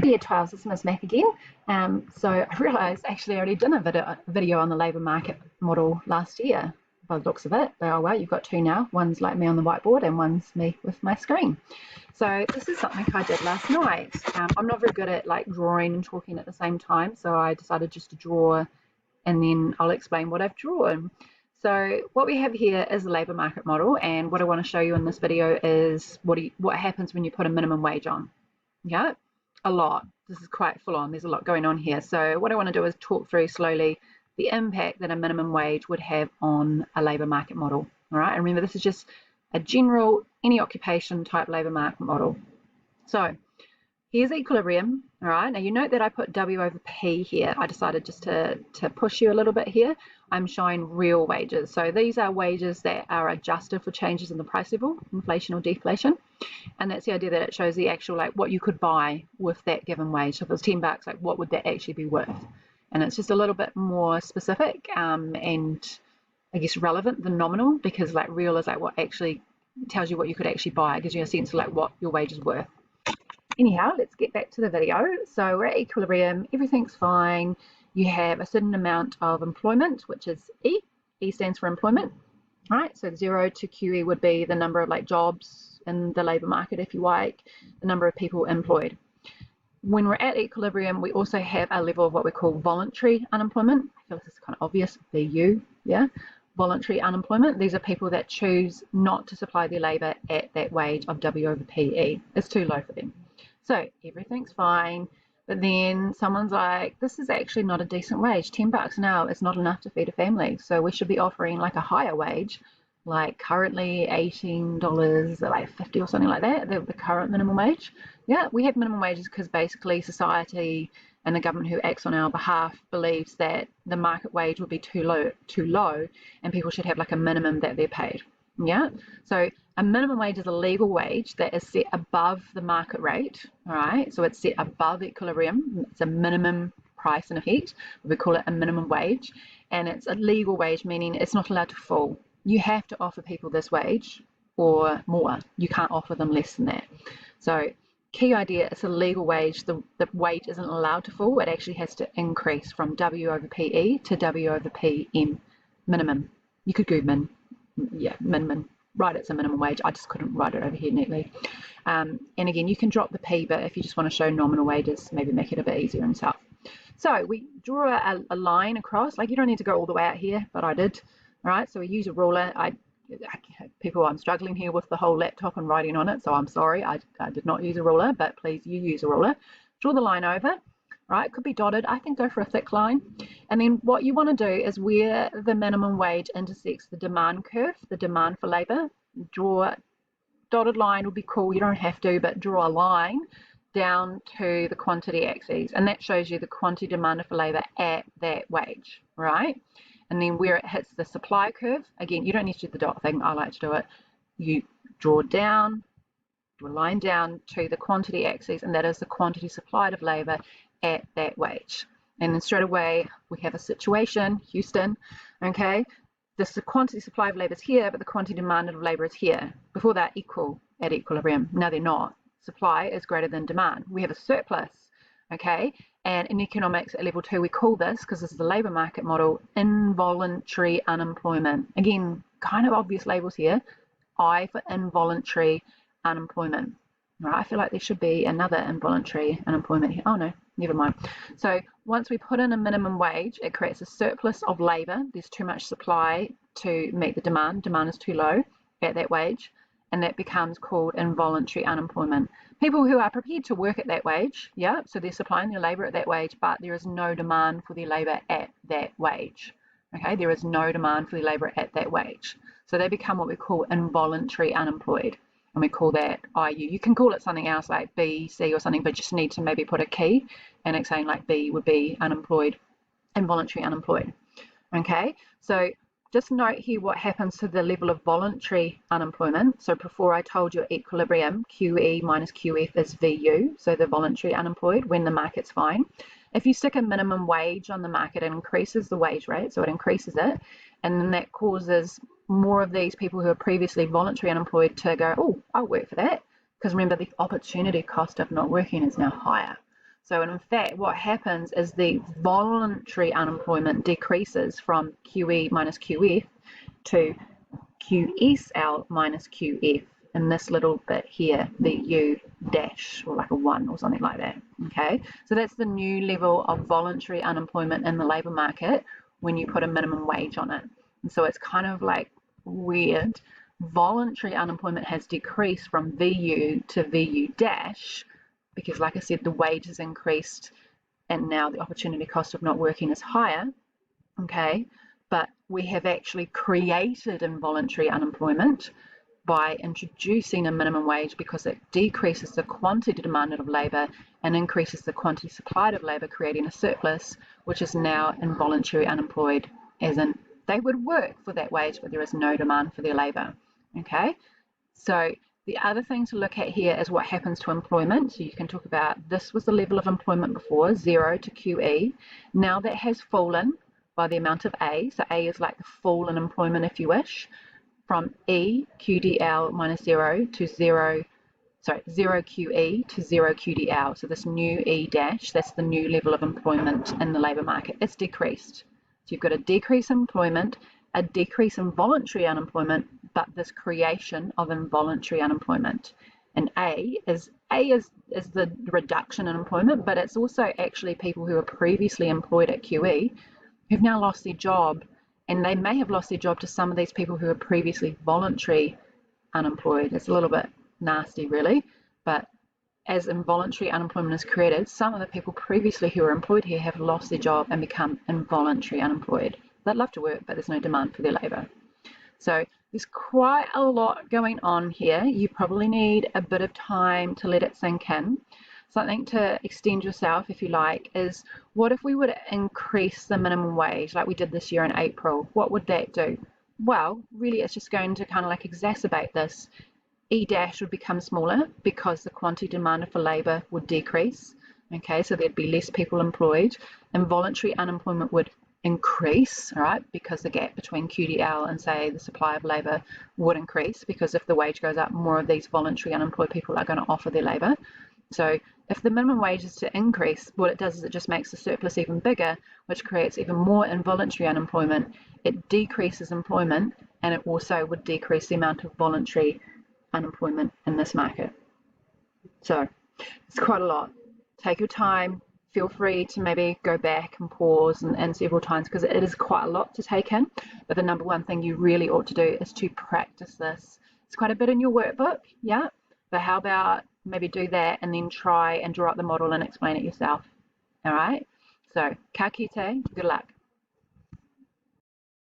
Year 12, this is Ms. Mac again. So I realised actually I already done a video on the labour market model last year. By the looks of it, oh well, you've got two now. One's like me on the whiteboard and one's me with my screen. So this is something I did last night. I'm not very good at like drawing and talking at the same time, so I decided just to draw and then I'll explain what I've drawn. So what we have here is the labour market model, and what I want to show you in this video is what happens when you put a minimum wage on. Yeah, a lot. This is quite full on. There's a lot going on here. So what I want to do is talk through slowly the impact that a minimum wage would have on a labour market model. All right, and remember this is just a general any occupation type labour market model. So here's equilibrium. All right, now you note that I put W over P here. I decided just to push you a little bit here. I'm showing real wages. So these are wages that are adjusted for changes in the price level, inflation or deflation. And that's the idea that it shows the actual, like what you could buy with that given wage. So if it was $10, like what would that actually be worth? And it's just a little bit more specific and I guess relevant than nominal, because like real is like what actually tells you what you could actually buy. It gives you a sense of like what your wage is worth. Anyhow, let's get back to the video. So we're at equilibrium, everything's fine. You have a certain amount of employment, which is E. E stands for employment, right? So 0 to QE would be the number of like jobs in the labour market, if you like, the number of people employed. When we're at equilibrium, we also have a level of what we call voluntary unemployment. I feel this is kind of obvious, VU, yeah? Voluntary unemployment. These are people that choose not to supply their labour at that wage of W over PE. It's too low for them. So everything's fine, but then someone's like, this is actually not a decent wage. $10 an hour is not enough to feed a family. So we should be offering like a higher wage, like currently $18, like 50 or something like that, the current minimum wage. Yeah, we have minimum wages because basically society and the government who acts on our behalf believes that the market wage would be too low, and people should have like a minimum that they're paid. Yeah, so a minimum wage is a legal wage that is set above the market rate. All right, so it's set above equilibrium. It's a minimum price in effect. We call it a minimum wage, and it's a legal wage, meaning it's not allowed to fall. You have to offer people this wage or more. You can't offer them less than that. So key idea, it's a legal wage. The wage isn't allowed to fall. It actually has to increase from W over PE to W over PM, minimum. You could go min, yeah, min. Right, it's a minimum wage. I just couldn't write it over here neatly. And again, you can drop the P, but if you just want to show nominal wages, maybe make it a bit easier himself. So we draw a line across. Like you don't need to go all the way out here, but I did. All right, so we use a ruler. I'm struggling here with the whole laptop and writing on it, so I'm sorry, I did not use a ruler, but please you use a ruler. Draw the line over, right? Could be dotted. I think go for a thick line. And then what you want to do is where the minimum wage intersects the demand curve, the demand for labour, draw dotted line would be cool. You don't have to, but draw a line down to the quantity axis, and that shows you the quantity demanded for labour at that wage, right? And then where it hits the supply curve, again, you don't need to do the dot thing, I like to do it. You draw a line down to the quantity axis, and that is the quantity supplied of labour at that wage. And then straight away, we have a situation, Houston, okay? The quantity supply of labour is here, but the quantity demanded of labour is here. Before that, equal at equilibrium. Now they're not. Supply is greater than demand. We have a surplus, okay? And in economics at level 2, we call this, because this is the labour market model, involuntary unemployment. Again, kind of obvious labels here. I for involuntary unemployment. Right, I feel like there should be another involuntary unemployment here. Oh no, never mind. So once we put in a minimum wage, it creates a surplus of labour. There's too much supply to meet the demand. Demand is too low at that wage, and that becomes called involuntary unemployment. People who are prepared to work at that wage, yeah, so they're supplying their labour at that wage, but there is no demand for their labour at that wage. Okay, there is no demand for their labour at that wage. So they become what we call involuntary unemployed, and we call that IU. You can call it something else like B, C or something, but just need to maybe put a key, and it's saying like B would be unemployed, involuntary unemployed. Okay, so just note here what happens to the level of voluntary unemployment. So before I told you equilibrium, QE minus QF is VU, so the voluntary unemployed when the market's fine. If you stick a minimum wage on the market, it increases the wage rate, so it increases it, and then that causes more of these people who are previously voluntary unemployed to go, oh, I'll work for that, because remember the opportunity cost of not working is now higher. So in fact, what happens is the voluntary unemployment decreases from QE minus QF to QSL minus QF in this little bit here, the U dash, or like a 1 or something like that. Okay, so that's the new level of voluntary unemployment in the labour market when you put a minimum wage on it. And so it's kind of like weird. Voluntary unemployment has decreased from VU to VU dash because, like I said, the wage has increased and now the opportunity cost of not working is higher. Okay, but we have actually created involuntary unemployment by introducing a minimum wage because it decreases the quantity demanded of labour and increases the quantity supplied of labour, creating a surplus, which is now involuntary unemployed, as in they would work for that wage, but there is no demand for their labour. Okay, so the other thing to look at here is what happens to employment. So you can talk about this was the level of employment before, 0 to QE. Now that has fallen by the amount of A. So A is like the fall in employment, if you wish, from E QDL minus 0 to 0 QE to 0 QDL. So this new E dash, that's the new level of employment in the labour market. It's decreased. So you've got a decrease in employment, a decrease in voluntary unemployment, but this creation of involuntary unemployment. And A is the reduction in employment, but it's also actually people who were previously employed at QE who've now lost their job, and they may have lost their job to some of these people who were previously voluntary unemployed. It's a little bit nasty, really, but as involuntary unemployment is created, some of the people previously who were employed here have lost their job and become involuntary unemployed. They'd love to work, but there's no demand for their labour. So there's quite a lot going on here. You probably need a bit of time to let it sink in. Something to extend yourself, if you like, is what if we were to increase the minimum wage like we did this year in April? What would that do? Well, really it's just going to kind of like exacerbate this. E dash would become smaller because the quantity demanded for labour would decrease. Okay, so there'd be less people employed. Involuntary unemployment would increase, all right, because the gap between QDL and, say, the supply of labour would increase, because if the wage goes up, more of these voluntary unemployed people are going to offer their labour. So if the minimum wage is to increase, what it does is it just makes the surplus even bigger, which creates even more involuntary unemployment. It decreases employment, and it also would decrease the amount of voluntary unemployment in this market. So it's quite a lot. Take your time. Feel free to maybe go back and pause and several times, because it is quite a lot to take in. But the number one thing you really ought to do is to practice this. It's quite a bit in your workbook, yeah, but how about maybe do that and then try and draw up the model and explain it yourself. All right, so ka kite, good luck.